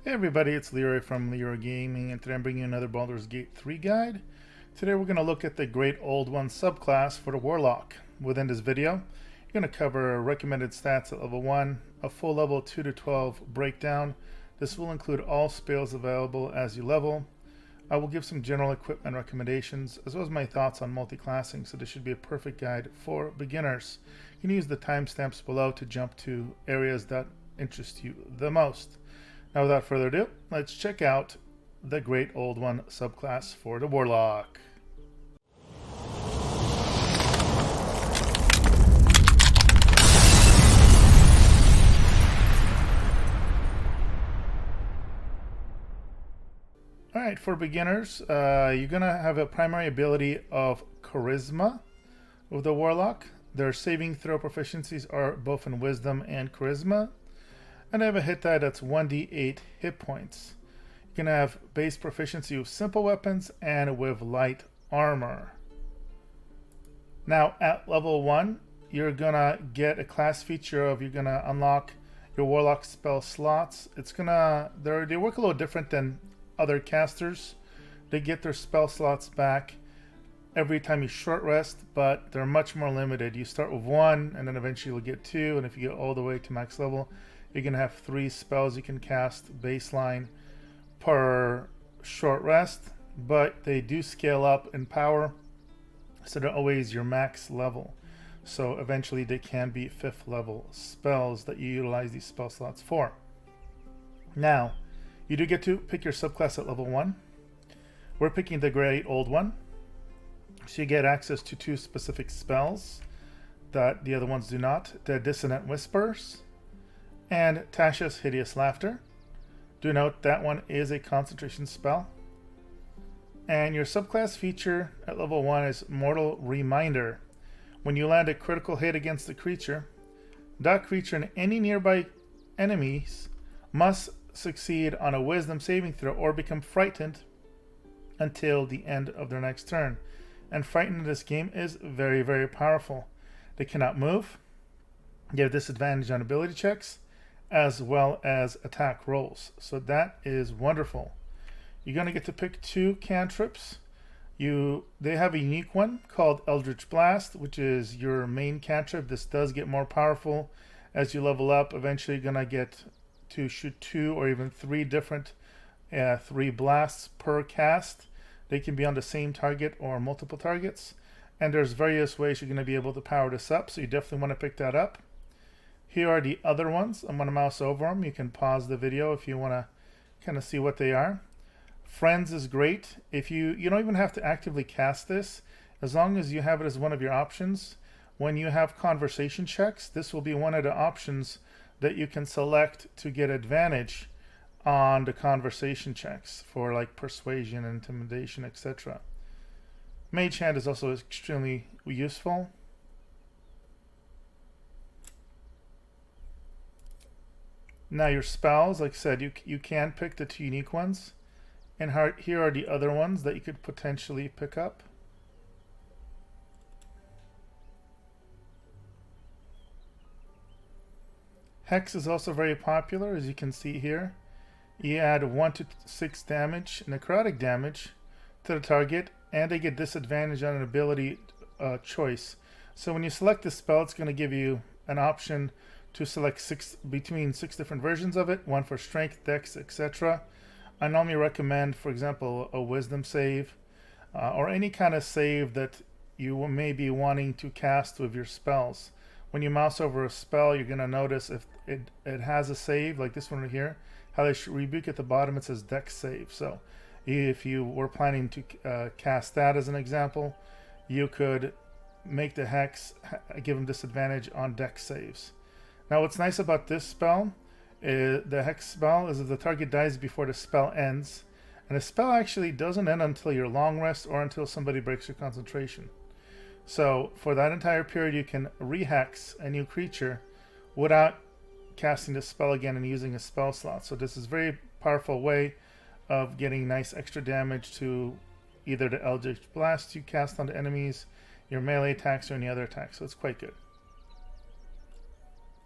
Hey everybody, it's Leroy from Leroy Gaming, and today I'm bringing you another Baldurs Gate 3 guide. Today we're going to look at the Great Old One subclass for the Warlock. Within this video, you're going to cover recommended stats at level 1, a full level 2 to 12 breakdown. This will include all spells available as you level. I will give some general equipment recommendations, as well as my thoughts on multi-classing, so this should be a perfect guide for beginners. You can use the timestamps below to jump to areas that interest you the most. Now, without further ado, let's check out the Great Old One subclass for the Warlock. Alright, for beginners, you're going to have a primary ability of Charisma with the Warlock. Their saving throw proficiencies are both in Wisdom and Charisma. And I have a hit die that's 1d8 hit points. You can have base proficiency with simple weapons and with light armor. Now at level 1, you're gonna get a class feature of you're gonna unlock your warlock spell slots. They work a little different than other casters. They get their spell slots back every time you short rest, but they're much more limited. You start with 1 and then eventually you'll get 2, and if you get all the way to max level, you're going to have 3 spells you can cast baseline per short rest, but they do scale up in power, so they're always your max level. So eventually they can be 5th level spells that you utilize these spell slots for. Now, you do get to pick your subclass at level 1. We're picking the Great Old One, so you get access to 2 specific spells that the other ones do not. The Dissonant Whispers and Tasha's Hideous Laughter. Do note that one is a concentration spell. And your subclass feature at level 1 is Mortal Reminder. When you land a critical hit against a creature, that creature and any nearby enemies must succeed on a Wisdom saving throw or become frightened until the end of their next turn. And frightened in this game is very, very powerful. They cannot move. They have disadvantage on ability checks, as well as attack rolls. So that is wonderful. You're going to get to pick 2 cantrips. They have a unique one called Eldritch Blast, which is your main cantrip. This does get more powerful as you level up. Eventually you're going to get to shoot 2 or even 3 different 3 blasts per cast. They can be on the same target or multiple targets. And there's various ways you're going to be able to power this up, so you definitely want to pick that up. Here are the other ones. I'm going to mouse over them. You can pause the video if you want to kind of see what they are. Friends is great. If you don't even have to actively cast this, as long as you have it as one of your options. When you have conversation checks, this will be one of the options that you can select to get advantage on the conversation checks for like persuasion, intimidation, etc. Mage Hand is also extremely useful. Now your spells, like I said, you can pick the 2 unique ones. And here are the other ones that you could potentially pick up. Hex is also very popular, as you can see here. You add 1 to 6 damage, necrotic damage, to the target, and they get disadvantage on an ability choice. So when you select this spell, it's going to give you an option to select between 6 different versions of it, 1 for strength, dex, etc. I normally recommend, for example, a wisdom save or any kind of save that you may be wanting to cast with your spells. When you mouse over a spell, you're going to notice if it has a save, like this one right here, how they rebuke at the bottom, it says dex save. So if you were planning to cast that as an example, you could make the hex give them disadvantage on dex saves. Now what's nice about this spell, the hex spell, is that the target dies before the spell ends, and the spell actually doesn't end until your long rest or until somebody breaks your concentration. So for that entire period you can rehex a new creature without casting the spell again and using a spell slot. So this is a very powerful way of getting nice extra damage to either the Eldritch Blast you cast on the enemies, your melee attacks, or any other attacks. So it's quite good.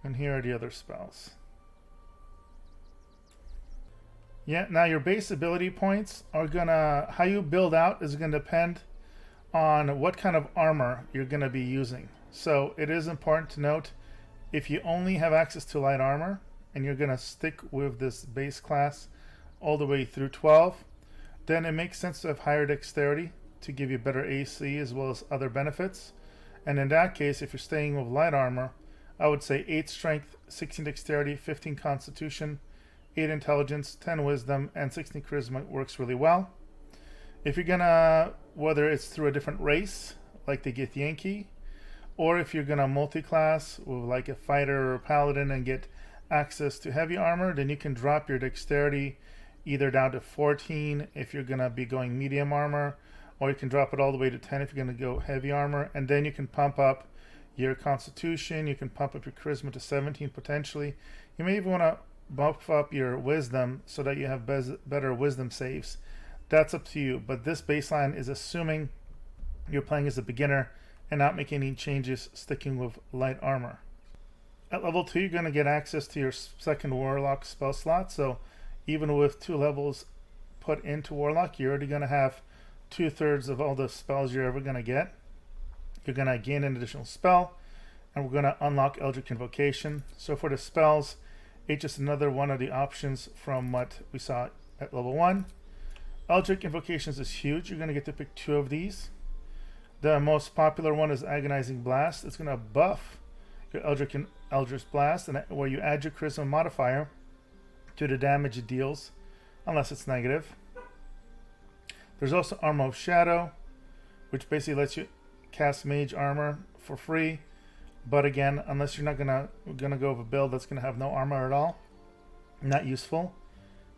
And here are the other spells. Yeah, now your base ability points are gonna, how you build out is gonna depend on what kind of armor you're gonna be using. So it is important to note, if you only have access to light armor and you're gonna stick with this base class all the way through 12, then it makes sense to have higher dexterity to give you better AC as well as other benefits. And in that case, if you're staying with light armor, I would say 8 strength, 16 dexterity, 15 constitution, 8 intelligence, 10 wisdom, and 16 charisma works really well. If you're gonna, whether it's through a different race, like the Githyanki, or if you're gonna multi-class with like a fighter or a paladin and get access to heavy armor, then you can drop your dexterity either down to 14 if you're gonna be going medium armor, or you can drop it all the way to 10 if you're gonna go heavy armor, and then you can pump up your constitution, you can pump up your charisma to 17 potentially. You may even want to bump up your wisdom so that you have better wisdom saves. That's up to you, but this baseline is assuming you're playing as a beginner and not making any changes, sticking with light armor. At level 2, you're going to get access to your second Warlock spell slot, so even with 2 levels put into Warlock, you're already going to have 2/3 of all the spells you're ever going to get. You're going to gain an additional spell, and we're going to unlock Eldritch Invocation. So for the spells, it's just another one of the options from what we saw at level 1. Eldritch Invocations is huge. You're going to get to pick 2 of these. The most popular one is Agonizing Blast. It's going to buff your Eldritch Blast, and where you add your Charisma modifier to the damage it deals, unless it's negative. There's also Armor of Shadow, which basically lets you cast mage armor for free, but again, unless you're not gonna go with a build that's gonna have no armor at all, not useful.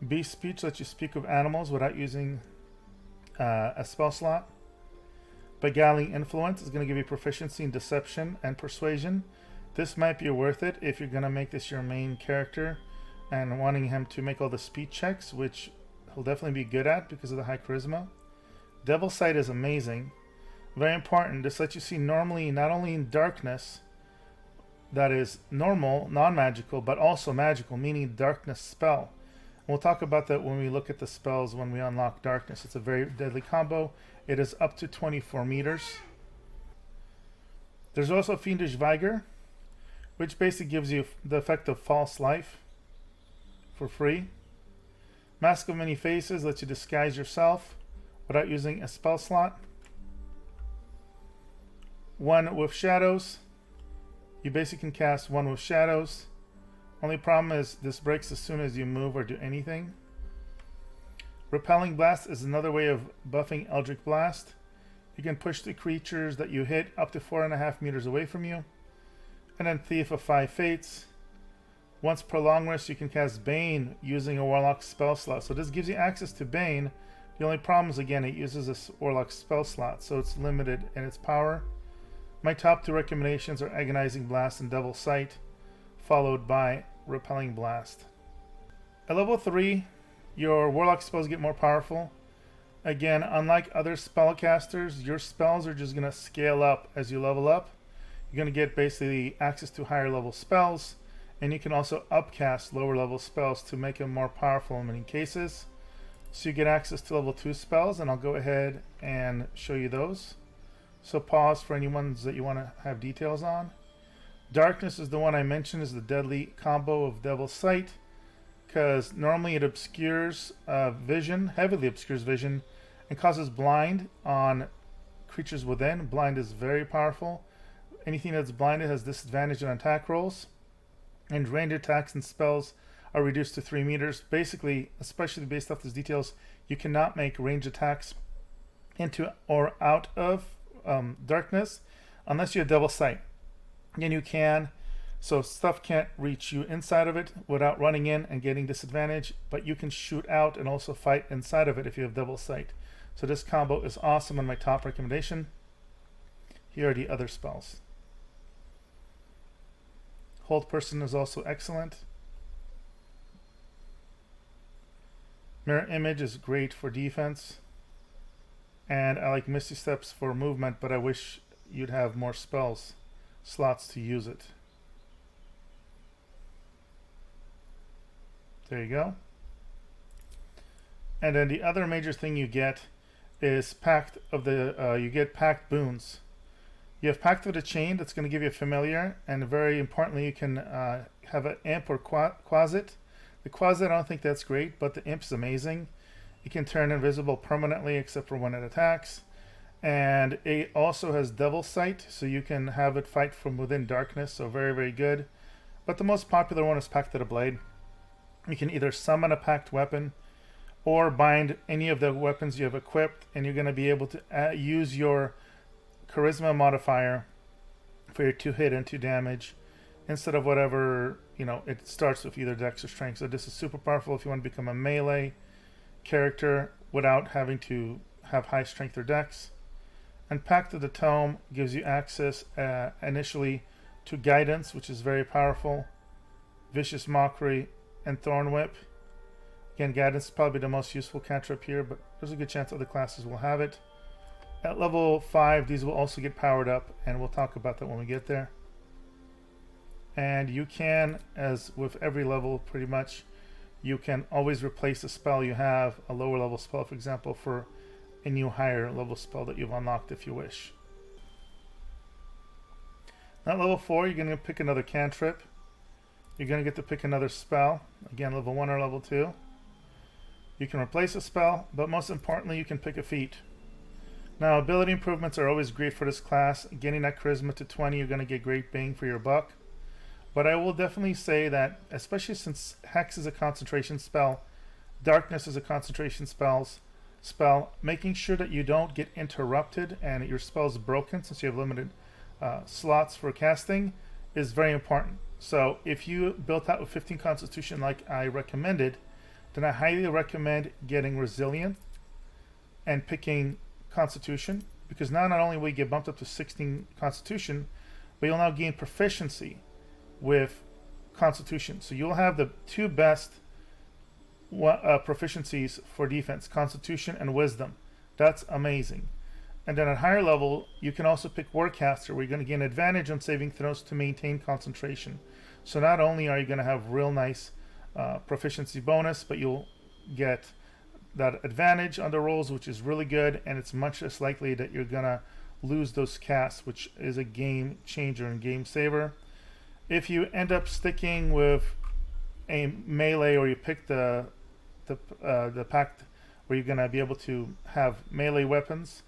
Beast Speech lets you speak with animals without using a spell slot. Beguiling Influence is gonna give you proficiency in deception and persuasion. This might be worth it if you're gonna make this your main character and wanting him to make all the speech checks, which he'll definitely be good at because of the high charisma. Devil's Sight is amazing. Very important. This lets you see normally not only in darkness, that is normal, non-magical, but also magical, meaning darkness spell. And we'll talk about that when we look at the spells when we unlock darkness. It's a very deadly combo. It is up to 24 meters. There's also Fiendish Vigor, which basically gives you the effect of false life for free. Mask of Many Faces lets you disguise yourself without using a spell slot. One with Shadows. You basically can cast one with Shadows. Only problem is this breaks as soon as you move or do anything. Repelling Blast is another way of buffing Eldritch Blast. You can push the creatures that you hit up to 4.5 meters away from you. And then Thief of 5 Fates. Once per long rest, you can cast Bane using a Warlock spell slot. So this gives you access to Bane. The only problem is, again, it uses a Warlock spell slot, so it's limited in its power. My top 2 recommendations are Agonizing Blast and Devil's Sight, followed by Repelling Blast. At level 3, your Warlock spells get more powerful. Again, unlike other spellcasters, your spells are just going to scale up as you level up. You're going to get basically access to higher level spells, and you can also upcast lower level spells to make them more powerful in many cases. So you get access to level 2 spells, and I'll go ahead and show you those. So pause for any ones that you want to have details on. Darkness is the one I mentioned, is the deadly combo of Devil's Sight, because normally it obscures vision, heavily obscures vision, and causes blind on creatures within. Blind is very powerful. Anything that's blinded has disadvantage on attack rolls, and ranged attacks and spells are reduced to 3 meters. Basically, especially based off these details, you cannot make ranged attacks into or out of darkness unless you have Devil's Sight. And you can, so stuff can't reach you inside of it without running in and getting disadvantage, but you can shoot out and also fight inside of it if you have Devil's Sight. So this combo is awesome and my top recommendation. Here are the other spells. Hold Person is also excellent. Mirror Image is great for defense. And I like Misty Steps for movement, but I wish you'd have more spells slots to use it. There you go. And then the other major thing you get is Pact of the you get Pact boons. You have Pact of the Chain that's going to give you a familiar, and very importantly, you can have an imp or quasit. The quasit, I don't think that's great, but the imp is amazing. It can turn invisible permanently except for when it attacks. And it also has Devil Sight, so you can have it fight from within darkness, so very, very good. But the most popular one is Pact of the Blade. You can either summon a Pact weapon or bind any of the weapons you have equipped, and you're going to be able to use your Charisma modifier for your 2 hit and 2 damage instead of whatever, it starts with either Dex or Strength. So this is super powerful if you want to become a melee character without having to have high Strength or Dex. And Pact of the Tome gives you access initially to Guidance, which is very powerful, Vicious Mockery, and Thorn Whip. Again, Guidance is probably the most useful cantrip here, but there's a good chance other classes will have it. At level 5, these will also get powered up, and we'll talk about that when we get there. And you can, as with every level pretty much, you can always replace a spell you have, a lower level spell, for example, for a new higher level spell that you've unlocked if you wish. At level 4, you're going to pick another cantrip. You're going to get to pick another spell. Again, level 1 or level 2. You can replace a spell, but most importantly, you can pick a feat. Now, ability improvements are always great for this class. Getting that charisma to 20, you're going to get great bang for your buck. But I will definitely say that, especially since Hex is a concentration spell, Darkness is a concentration spell, making sure that you don't get interrupted and your spell is broken since you have limited slots for casting is very important. So if you built out with 15 Constitution like I recommended, then I highly recommend getting Resilient and picking Constitution, because now not only will you get bumped up to 16 Constitution, but you'll now gain proficiency with Constitution. So you'll have the 2 best proficiencies for defense, Constitution and Wisdom. That's amazing. And then at higher level, you can also pick Warcaster, where you're going to gain advantage on saving throws to maintain concentration. So not only are you going to have real nice proficiency bonus, but you'll get that advantage on the rolls, which is really good, and it's much less likely that you're going to lose those casts, which is a game changer and game saver. If you end up sticking with a melee, or you pick the pact where you're going to be able to have melee weapons,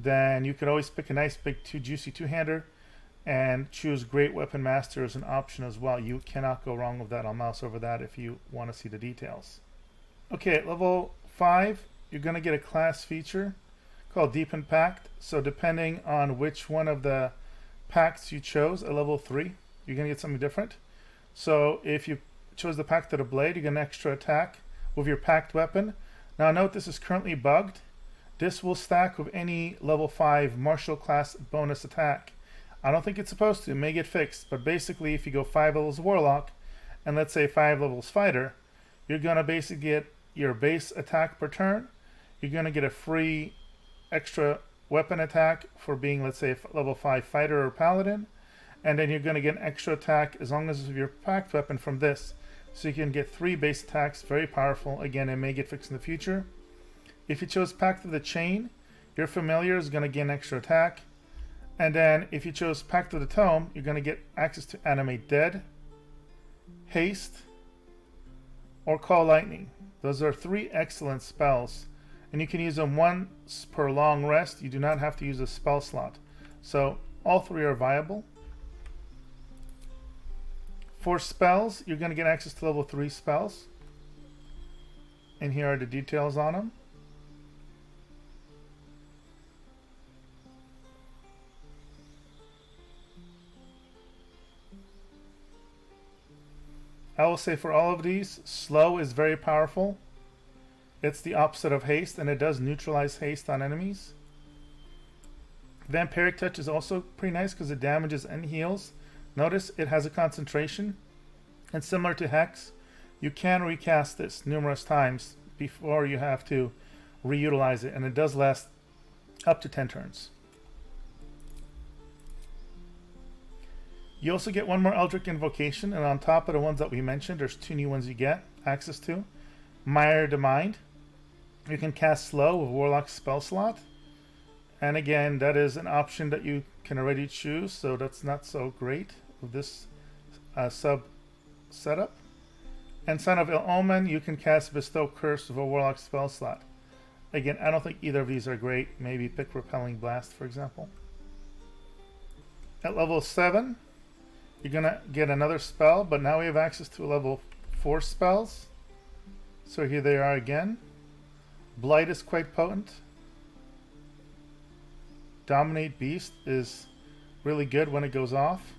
then you could always pick a nice big juicy two-hander and choose Great Weapon Master as an option as well. You cannot go wrong with that. I'll mouse over that if you want to see the details. Okay, at level 5, you're going to get a class feature called Deepen Pact. So depending on which one of the pacts you chose, at level 3, you're going to get something different. So if you chose the Pact of the Blade, you get an extra attack with your pact weapon. Now note, this is currently bugged. This will stack with any level 5 martial class bonus attack. I don't think it's supposed to. It may get fixed, but basically if you go 5 levels Warlock and let's say 5 levels Fighter, you're going to basically get your base attack per turn. You're going to get a free extra weapon attack for being, let's say, a level 5 Fighter or Paladin, and then you're going to get an extra attack as long as it's your pact weapon from this. So you can get 3 base attacks, very powerful. Again, it may get fixed in the future. If you chose Pact of the Chain, your familiar is going to gain extra attack. And then if you chose Pact of the Tome, you're going to get access to Animate Dead, Haste, or Call Lightning. Those are 3 excellent spells. And you can use them once per long rest. You do not have to use a spell slot. So all 3 are viable. For spells, you're going to get access to level 3 spells. And here are the details on them. I will say for all of these, Slow is very powerful. It's the opposite of Haste, and it does neutralize haste on enemies. Vampiric Touch is also pretty nice because it damages and heals. Notice it has a concentration, and similar to Hex, you can recast this numerous times before you have to reutilize it, and it does last up to 10 turns. You also get one more Eldritch Invocation, and on top of the ones that we mentioned, there's 2 new ones you get access to. Mire the Mind. You can cast slow with Warlock spell slot. And again, that is an option that you can already choose, so that's not so great with this sub setup. And Son of Ill Omen, you can cast Bestow Curse with a Warlock spell slot. Again, I don't think either of these are great. Maybe pick Repelling Blast, for example. At level 7, you're going to get another spell, but now we have access to level 4 spells. So here they are again. Blight is quite potent. Dominate Beast is really good when it goes off.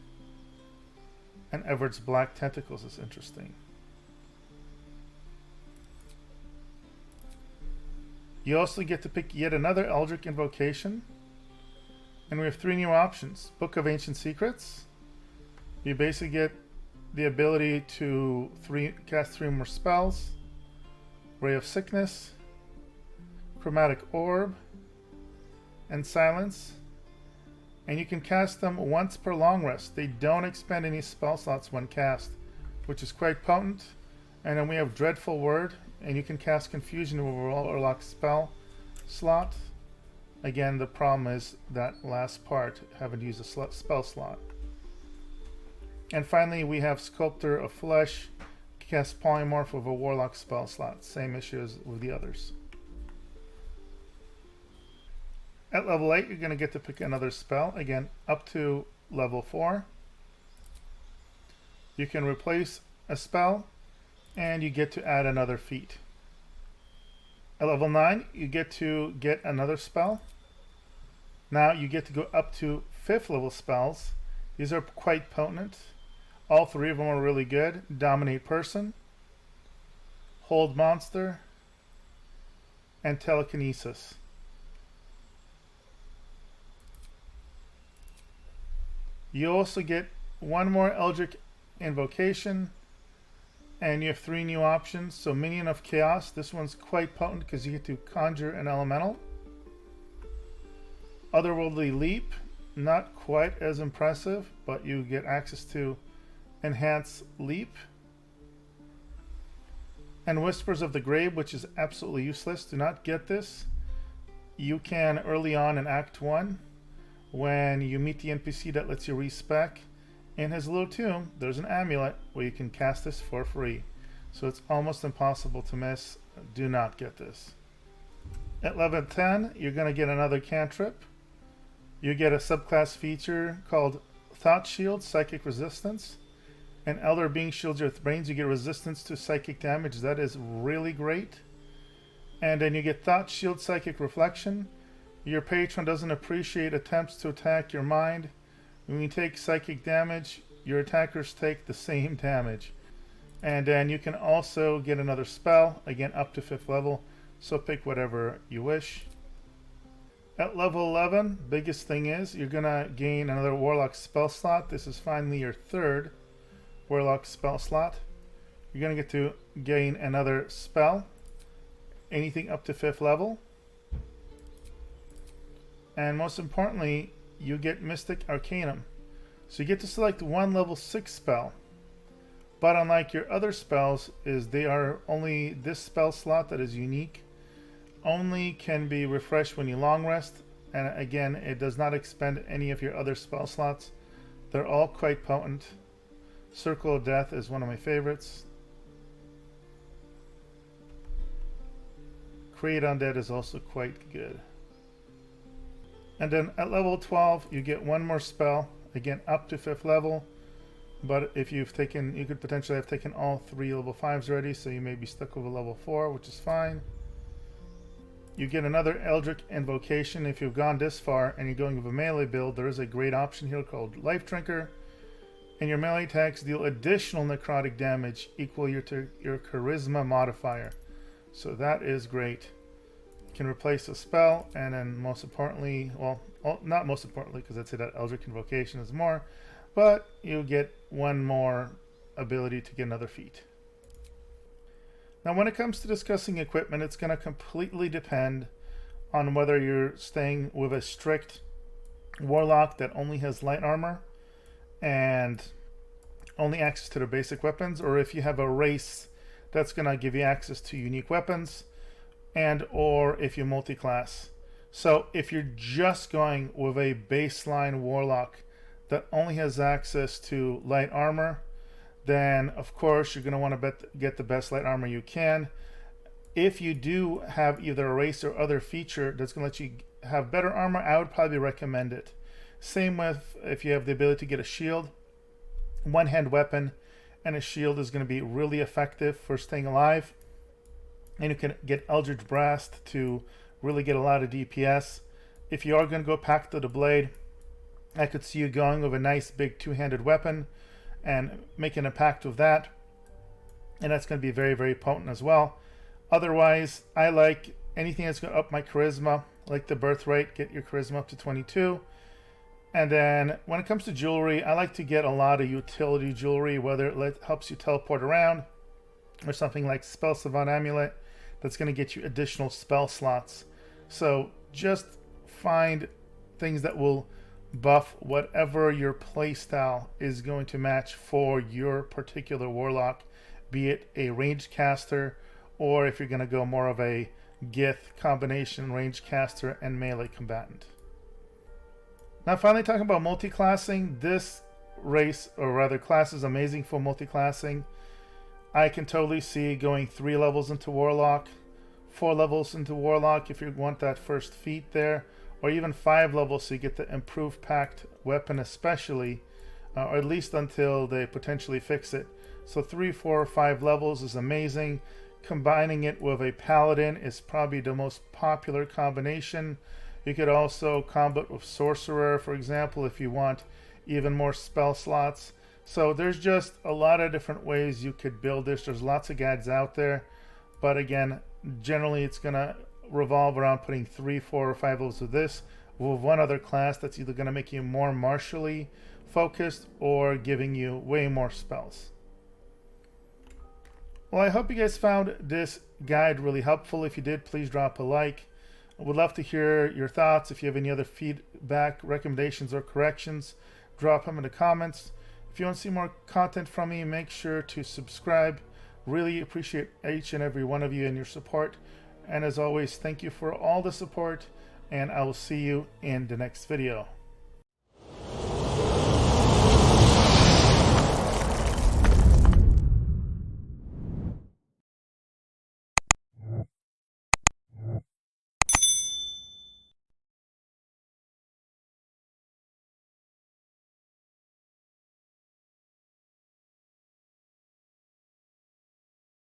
And Everett's Black Tentacles is interesting. You also get to pick yet another Eldritch Invocation. And we have 3 new options. Book of Ancient Secrets. You basically get the ability to cast 3 more spells. Ray of Sickness, Chromatic Orb, and Silence. And you can cast them once per long rest. They don't expend any spell slots when cast, which is quite potent. And then we have Dreadful Word, and you can cast Confusion with a Warlock spell slot. Again, the problem is that last part, having to use a spell slot. And finally, we have Sculptor of Flesh, cast Polymorph with a Warlock spell slot. Same issue as with the others. At level 8, you're going to get to pick another spell. Again, up to level 4. You can replace a spell, and you get to add another feat. At level 9, you get to get another spell. Now you get to go up to 5th level spells. These are quite potent. All 3 of them are really good. Dominate Person, Hold Monster, and Telekinesis. You also get 1 more Eldritch Invocation, and you have 3 new options. So Minion of Chaos, this one's quite potent because you get to conjure an elemental. Otherworldly Leap, not quite as impressive, but you get access to Enhance Leap. And Whispers of the Grave, which is absolutely useless. Do not get this. You can, early on in Act 1, when you meet the NPC that lets you respec, in his little tomb, there's an amulet where you can cast this for free. So it's almost impossible to miss. Do not get this. At level 10, you're going to get another cantrip. You get a subclass feature called Thought Shield, Psychic Resistance. And Elder Being shields your brains. You get resistance to psychic damage. That is really great. And then you get Thought Shield, Psychic Reflection. Your patron doesn't appreciate attempts to attack your mind. When you take psychic damage, your attackers take the same damage. And then you can also get another spell, again up to 5th level, so pick whatever you wish. At level 11, biggest thing is you're going to gain another Warlock spell slot. This is finally your 3rd Warlock spell slot. You're going to get to gain another spell, anything up to 5th level. And most importantly, you get Mystic Arcanum. So you get to select 1 level 6 spell. But unlike your other spells, they are only this spell slot that is unique. Only can be refreshed when you long rest. And again, it does not expend any of your other spell slots. They're all quite potent. Circle of Death is one of my favorites. Create Undead is also quite good. And then at level 12, you get 1 more spell, again up to 5th level. But if you've taken, you could potentially have taken all 3 level 5s already, so you may be stuck with a level 4, which is fine. You get another Eldritch Invocation. If you've gone this far and you're going with a melee build, there is a great option here called Life Drinker. And your melee attacks deal additional necrotic damage equal to your charisma modifier. So that is great. You can replace a spell, and then most importantly, well, not most importantly, because I'd say that Eldritch Invocation is more, but you get 1 more ability to get another feat. Now when it comes to discussing equipment, it's going to completely depend on whether you're staying with a strict Warlock that only has light armor and only access to the basic weapons, or if you have a race that's going to give you access to unique weapons and or if you multi-class. So if you're just going with a baseline Warlock that only has access to Light Armour, then of course you're going to want to get the best Light Armour you can. If you do have either a race or other feature that's going to let you have better armor, I would probably recommend it. Same with if you have the ability to get a shield. One-hand weapon and a shield is going to be really effective for staying alive. And you can get Eldritch Blast to really get a lot of DPS. If you are going to go Pact of the Blade, I could see you going with a nice big two-handed weapon and making a pact with that. And that's going to be very, very potent as well. Otherwise, I like anything that's going to up my charisma, like the birthright, get your charisma up to 22. And then when it comes to jewelry, I like to get a lot of utility jewelry, whether it helps you teleport around or something like Spell Savant Amulet that's going to get you additional spell slots. So just find things that will buff whatever your playstyle is going to match for your particular Warlock, be it a ranged caster, or if you're going to go more of a Gith combination, ranged caster and melee combatant. Now finally talking about multi-classing, this race, or rather class, is amazing for multi-classing. I can totally see going 3 levels into Warlock, 4 levels into Warlock if you want that first feat there, or even 5 levels so you get the improved packed weapon especially, or at least until they potentially fix it. So 3, 4, 5 levels is amazing. Combining it with a paladin is probably the most popular combination. You could also combo it with sorcerer, for example, if you want even more spell slots. So there's just a lot of different ways you could build this. There's lots of guides out there, but again, generally it's gonna revolve around putting 3, 4, or 5 levels of this with one other class that's either gonna make you more martially focused or giving you way more spells. Well, I hope you guys found this guide really helpful. If you did, please drop a like. I would love to hear your thoughts. If you have any other feedback, recommendations, or corrections, drop them in the comments. If you want to see more content from me, make sure to subscribe. Really appreciate each and every one of you and your support. And as always, thank you for all the support, and I will see you in the next video.